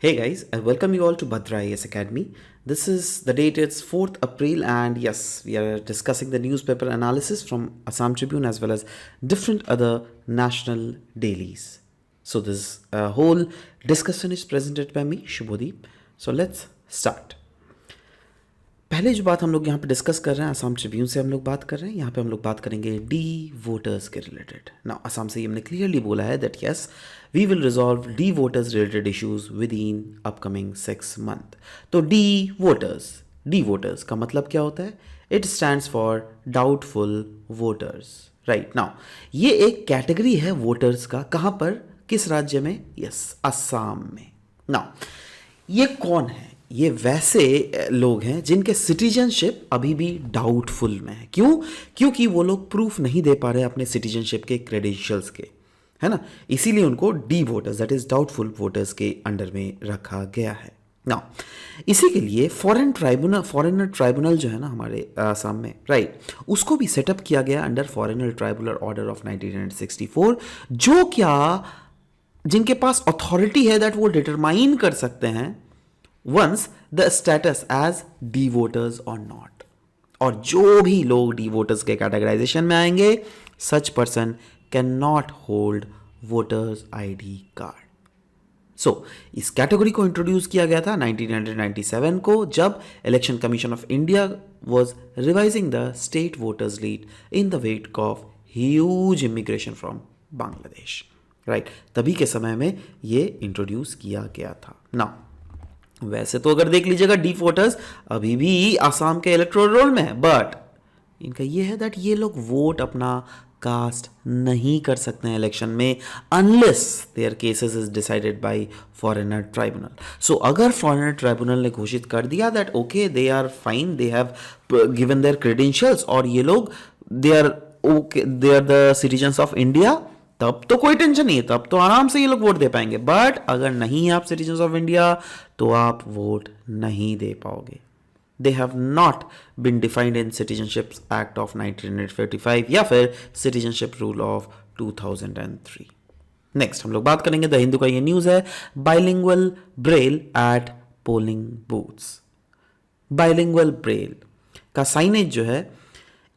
Hey guys, I welcome you all to Bhadra IAS Academy. This is the date, it's 4th April, and yes, we are discussing the newspaper analysis from Assam Tribune as well as different other national dailies. So, this whole discussion is presented by me, Shubhodeep. So, let's start. पहले जो बात हम लोग यहाँ पे discuss कर रहे हैं, असम ट्रिब्यून से हम लोग बात कर रहे हैं. यहाँ पे हम लोग बात करेंगे डी वोटर्स के रिलेटेड. ना असम से हमने क्लियरली बोला है that yes we will resolve D voters related issues within upcoming 6 month. तो डी वोटर्स का मतलब क्या होता है? It stands for doubtful voters. Right now ये एक कैटेगरी है वोटर्स का. कहाँ पर, किस राज्य में? यस, असम में. नाउ ये कौन है? ये वैसे लोग हैं जिनके सिटीजनशिप अभी भी डाउटफुल में है. क्यों? क्योंकि वो लोग प्रूफ नहीं दे पा रहे अपने सिटीजनशिप के क्रेडेंशियल्स के, है ना. इसीलिए उनको D voters that is doubtful voters के अंडर में रखा गया है. ना इसी के लिए फॉरेनर ट्राइब्यूनल जो है ना हमारे आसाम में, राइट, उसको भी सेटअप किया गया under foreigner tribunal order of 1964, जो क्या जिनके पास अथॉरिटी है दैट वो डिटरमाइन कर सकते हैं once the status as D voters or not. और जो भी लोग डी वोटर्स के कैटेगराइजेशन में आएंगे, such person cannot hold voters ID card. So, इस कैटेगरी को इंट्रोड्यूस किया गया था 1997 को, जब election commission of India was revising the state voters lead in the wake of huge immigration from Bangladesh. Right, तभी के समय में ये इंट्रोड्यूस किया गया था. नाउ वैसे तो अगर देख लीजिएगा डी वोटर्स अभी भी आसाम के इलेक्टोरल रोल में है, बट इनका ये है दैट ये लोग वोट अपना कास्ट नहीं कर सकते हैं इलेक्शन में unless their cases is decided by foreigner tribunal. So अगर फॉरेनर ट्राइब्यूनल ने घोषित कर दिया that okay they are fine, they have given their credentials और ये लोग they are the citizens of India, तब तो कोई टेंशन नहीं है, तब तो आराम से ये लोग वोट दे पाएंगे. बट अगर नहीं है आप सिटीजन्स ऑफ इंडिया तो आप वोट नहीं दे पाओगे. They have not been defined in citizenship act of 1955 या फिर सिटीजनशिप रूल ऑफ 2003. नेक्स्ट हम लोग बात करेंगे, द हिंदू का ये न्यूज है, bilingual Braille at polling booths. Bilingual Braille का साइनेज जो है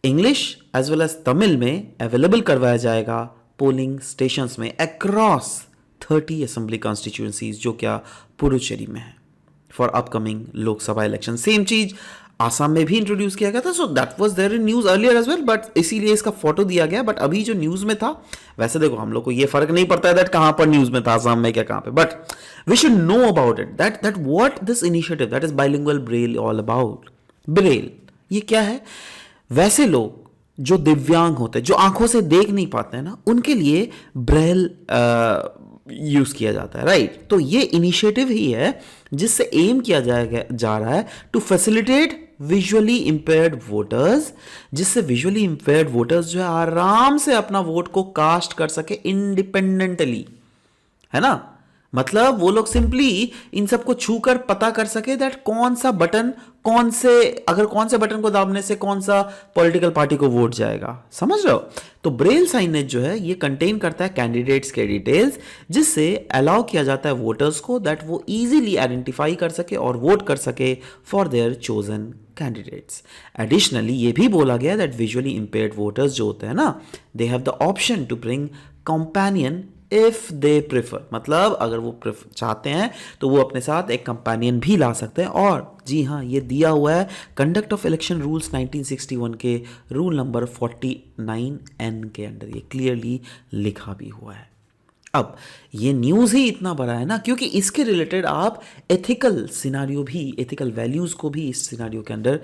English as well as Tamil में अवेलेबल करवाया जाएगा पोलिंग स्टेशंस में अक्रॉस 30 असेंबली कॉन्स्टिट्यूएंसीज जो क्या पुडुचेरी में है for upcoming Lok Sabha election. Same चीज आसाम में भी इंट्रोड्यूस किया गया था. So that was there in news earlier as well, but इसीलिए इसका फोटो दिया गया. बट अभी जो न्यूज में था, वैसे देखो हम लोग को ये फर्क नहीं पड़ता है दैट कहां पर न्यूज में था, आसाम में क्या कहां पे, but we should know about it that what this initiative that is bilingual Braille all about. Braille ये क्या है? वैसे लोग जो दिव्यांग होते हैं, जो आंखों से देख नहीं पाते हैं ना, उनके लिए ब्रेल यूज किया जाता है. राइट, तो ये इनिशिएटिव ही है जिससे एम किया जा रहा है to facilitate visually impaired voters, जिससे विजुअली इंपेयर्ड वोटर्स जो है आराम से अपना वोट को कास्ट कर सके इंडिपेंडेंटली, है ना. मतलब वो लोग सिंपली इन सबको छूकर पता कर सके दैट कौन सा बटन कौन से बटन को दाबने से कौन सा पॉलिटिकल पार्टी को वोट जाएगा. समझ रहे हो? तो ब्रेल साइनेज जो है ये कंटेन करता है कैंडिडेट्स के डिटेल्स, जिससे अलाउ किया जाता है वोटर्स को दैट वो इजीली आइडेंटिफाई कर सके और वोट कर सके for their chosen candidates. Additionally ये भी बोला गया दैट विजुअली इंपेयर्ड वोटर्स जो होते हैं ना, they have the option to bring companion if they prefer. मतलब अगर वो चाहते हैं तो वो अपने साथ एक कंपेनियन भी ला सकते हैं. और जी हाँ, ये दिया हुआ है कंडक्ट ऑफ इलेक्शन रूल्स 1961 के रूल नंबर 49N के अंडर, ये क्लियरली लिखा भी हुआ है. अब ये न्यूज़ ही इतना बड़ा है ना क्योंकि इसके रिलेटेड आप एथिकल सिनारियो भी, एथिकल वैल्यूज़ को भी इस सिनारियो के अंदर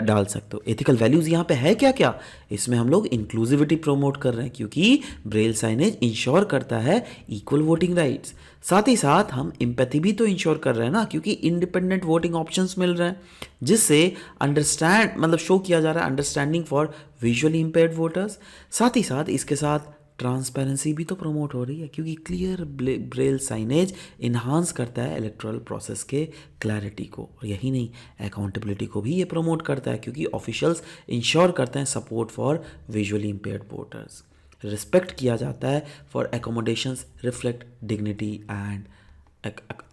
डाल सकते हो. एथिकल वैल्यूज़ यहाँ पे है क्या क्या? इसमें हम लोग इंक्लूसिविटी प्रमोट कर रहे हैं क्योंकि ब्रेल साइनेज इंश्योर करता है इक्वल वोटिंग राइट्स. साथ ही साथ हम एम्पैथी भी तो इंश्योर कर रहे हैं ना, क्योंकि इंडिपेंडेंट वोटिंग ऑप्शंस मिल रहे हैं जिससे मतलब शो किया जा रहा है understanding for visually impaired voters. साथ ही साथ इसके साथ ट्रांसपेरेंसी भी तो प्रमोट हो रही है क्योंकि क्लियर ब्रेल साइनेज इन्हांस करता है इलेक्टोरल प्रोसेस के क्लैरिटी को. और यही नहीं, अकाउंटेबिलिटी को भी ये प्रमोट करता है क्योंकि ऑफिशियल्स इंश्योर करते हैं support for visually impaired voters. Respect किया जाता है for accommodations reflect dignity and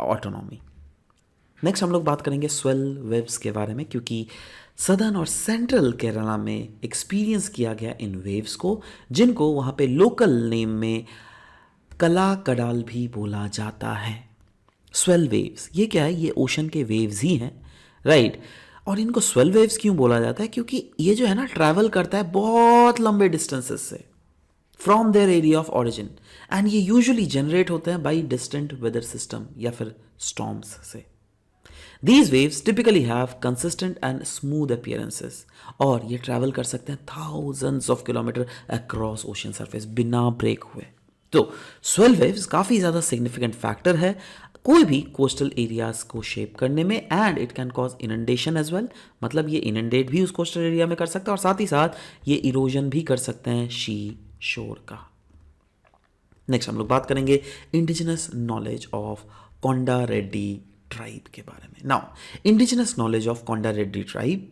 autonomy. Next हम लोग बात करेंगे स्वेल वेव्स के बारे में, क्योंकि सदर्न और सेंट्रल केरला में एक्सपीरियंस किया गया इन वेव्स को, जिनको वहाँ पे लोकल नेम में कला कडाल भी बोला जाता है। स्वेल वेव्स ये क्या है? ये ओशन के वेव्स ही हैं, राइट। और इनको स्वेल वेव्स क्यों बोला जाता है? क्योंकि ये जो है ना ट्रैवल करता है बहुत लंबे डिस्टेंसेस से from their area of origin, and ये यूजुअली जनरेट होते हैं बाई डिस्टेंट वेदर सिस्टम या फिर स्टॉर्म्स से। These waves typically have consistent and smooth appearances, और ये ट्रैवल कर सकते हैं thousands of kilometer across ocean surface बिना ब्रेक हुए। तो स्वेल वेव्स काफ़ी ज़्यादा सिग्निफिकेंट फैक्टर है कोई भी कोस्टल एरियाज को शेप करने में, and it can cause inundation as well, मतलब ये इनंडेट भी उस कोस्टल एरिया में कर सकता है और साथ ही साथ ये इरोजन भी कर सकते हैं शी शोर का। नेक्स्ट हम लोग बात करेंगे indigenous knowledge of Konda Reddy tribe के बारे में। Now indigenous knowledge of Konda Reddy tribe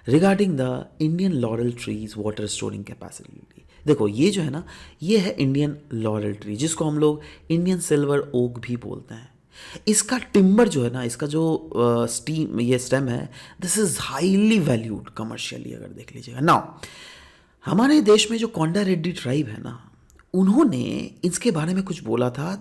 regarding the Indian lauryl trees water storing capacity. देखो ये जो है ना, ये है इंडियन लॉरल ट्री, जिसको हम लोग इंडियन सिल्वर ओक भी बोलते हैं। इसका टिम्बर जो है ना, इसका जो ये स्टेम है, this is highly valued commercially, अगर देख लीजिएगा। नाउ हमारे देश में जो कोंडा रेड्डी ट्राइब है ना, उन्होंने इसके बारे में कुछ बोला था,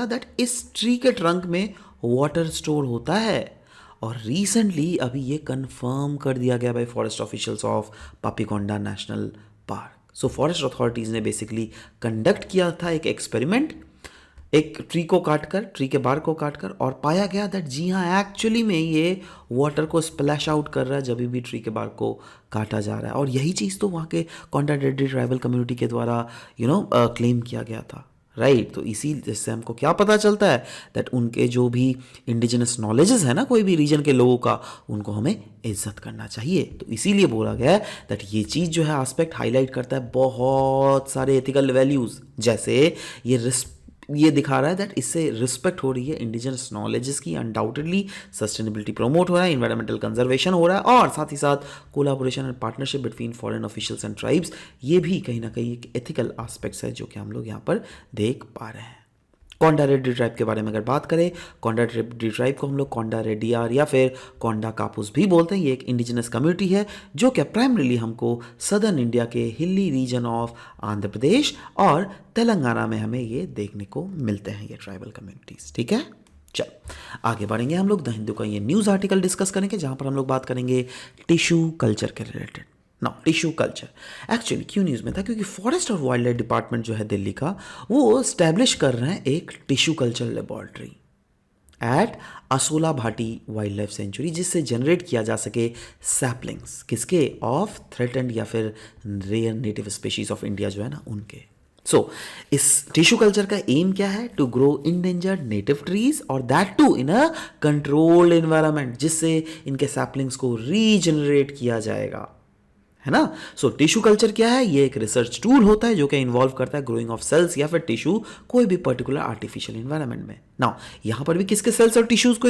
दैट इस ट्री के ट्रंक में वाटर स्टोर होता है, और रिसेंटली अभी ये कंफर्म कर दिया गया bye forest officials of Papikonda national park. So forest authorities ने बेसिकली कंडक्ट किया था एक एक्सपेरिमेंट, एक ट्री को काटकर, ट्री के बार को काटकर, और पाया गया दैट जी हाँ एक्चुअली में ये वाटर को स्प्लैश आउट कर रहा है जब भी ट्री के बार को काटा जा रहा है। और यही चीज़ तो वहाँ के कोंडा रेड्डी ट्राइबल कम्युनिटी के द्वारा क्लेम किया गया था, राइट। तो इसी जिससे हमको क्या पता चलता है दैट उनके जो भी इंडिजिनस नॉलेजेस है ना कोई भी रीजन के लोगों का, उनको हमें इज्जत करना चाहिए। तो इसीलिए बोला गया है दैट ये चीज़ जो है एस्पेक्ट हाईलाइट करता है बहुत सारे एथिकल वैल्यूज़, जैसे ये दिखा रहा है दैट इससे रिस्पेक्ट हो रही है इंडिजिनस नॉलेजेस की, अनडाउटेडली सस्टेनेबिलिटी प्रमोट हो रहा है, इन्वायरमेंटल कंजर्वेशन हो रहा है, और साथ ही साथ collaboration and partnership between foreign officials and tribes, ये भी कहीं ना कहीं एक एथिकल एस्पेक्ट्स है जो कि हम लोग यहाँ पर देख पा रहे हैं। कोंडा रेड्डी ट्राइब के बारे में अगर बात करें, कोंडा रेड्डी ट्राइब को हम लोग कोंडा रेड्डियार या फिर कोंडा कापूस भी बोलते हैं। ये एक इंडिजिनस कम्युनिटी है जो कि प्राइमरीली हमको सदर्न इंडिया के hilly region of Andhra Pradesh और तेलंगाना में हमें ये देखने को मिलते हैं, ये ट्राइबल कम्युनिटीज़। ठीक है, चल आगे बढ़ेंगे हम लोग। द हिंदू का ये न्यूज़ आर्टिकल डिस्कस करेंगे जहाँ पर हम लोग बात करेंगे टिश्यू कल्चर के related. Now tissue culture actually क्यों न्यूज़ में था? क्योंकि फॉरेस्ट और वाइल्ड लाइफ डिपार्टमेंट जो है दिल्ली का, वो स्टैब्लिश कर रहे हैं एक tissue culture laboratory at Asola Bhati wild life sanctuary, जिससे जनरेट किया जा सके सैपलिंग्स किसके? ऑफ थ्रेटेंड या फिर rare native species of India जो है ना उनके। सो इस टिश्यू कल्चर का एम क्या है? To grow endangered native trees और that too in a controlled environment, जिससे इनके सैपलिंग्स को रीजनरेट किया जाएगा, है ना। सो टिश्यू कल्चर क्या है? ये एक रिसर्च टूल होता है जो कि इन्वॉल्व करता है ग्रोइंग ऑफ सेल्स या फिर टिश्यू कोई भी पर्टिकुलर आर्टिफिशियल एनवायरनमेंट में। नाउ यहाँ पर भी किसके सेल्स और टिश्यूज को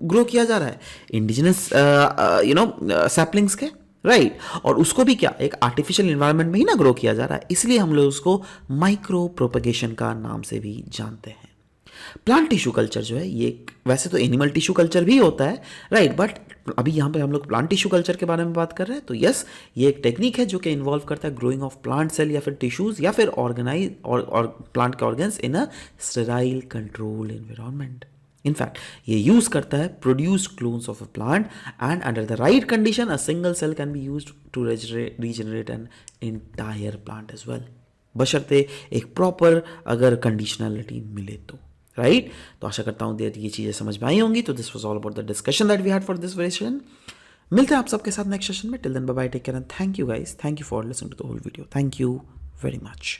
ग्रो किया जा रहा है? इंडिजिनस सैपलिंग्स के, राइट। और उसको भी क्या एक आर्टिफिशियल एनवायरनमेंट में ही ना ग्रो किया जा रहा है, इसलिए हम लोग उसको माइक्रो प्रोपगेशन का नाम से भी जानते हैं। प्लांट टिश्यू कल्चर जो है ये वैसे तो एनिमल टिश्यू कल्चर भी होता है, राइट, बट अभी यहाँ पे हम लोग प्लांट टिश्यू कल्चर के बारे में बात कर रहे हैं। तो यस, ये एक टेक्निक है जो कि इन्वॉल्व करता है ग्रोइंग ऑफ प्लांट सेल या फिर टिश्यूज या फिर ऑर्गेनाइज और प्लांट के organs in a sterile control environment. In fact ये यूज करता है produced clones of a plant and under the right condition a single cell can be used to regenerate an entire plant as well, बशर्ते एक proper अगर conditionality मिले तो, right. तो आशा करता हूँ ये चीज़ें समझ में आई होंगी। तो this was all about the discussion that we had for this session. मिलते हैं आप सबके साथ नेक्स्ट सेशन में। Till then bye bye, take care and thank you guys, thank you for listening to the whole video, thank you very much.